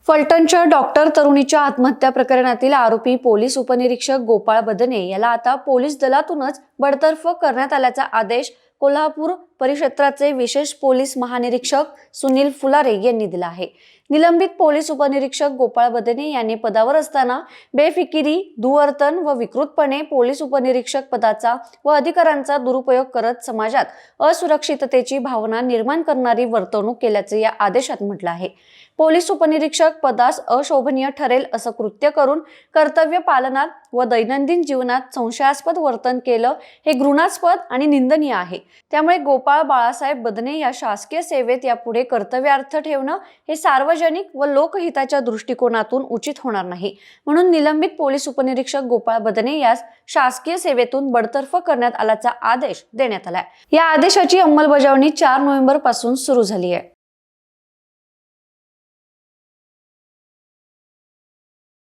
फलटणच्या doctor तरुणीच्या आत्महत्या प्रकरणातील आरोपी पोलीस उपनिरीक्षक गोपाळ बदने याला आता पोलीस दलातूनच बडतर्फ करण्यात आल्याचा आदेश कोल्हापूर परिक्षेत्राचे विशेष पोलीस महानिरीक्षक सुनील फुलारे यांनी दिला आहे। निलंबित पोलीस उपनिरीक्षक गोपाळ बदने यांनी पदावर असताना बेफिकिरी, दुवर्तन व विकृतपणे पोलीस उपनिरीक्षक पदाचा व अधिकारांचा दुरुपयोग करत समाजात असुरक्षिततेची भावना निर्माण करणारी वर्तणूक केल्याचे या आदेशात म्हटलं आहे। पोलीस उपनिरीक्षक पदास अशोभनीय ठरेल असं कृत्य करून कर्तव्य पालनात व दैनंदिन जीवनात संशयास्पद वर्तन केलं हे घृणास्पद आणि निंदनीय आहे। त्यामुळे गोपाळ बाळासाहेब बदने या शासकीय सेवेत यापुढे कर्तव्यार्थ ठेवणं हे सार्वजनिक व लोकहिताच्या दृष्टिकोनातून उचित होणार नाही। म्हणून निलंबित पोलीस उपनिरीक्षक गोपाळ बदने यास शासकीय सेवेतून बडतर्फ करण्यात आल्याचा आदेश देण्यात आलाय। या आदेशाची अंमलबजावणी 4 नोव्हेंबर पासून सुरू झाली आहे।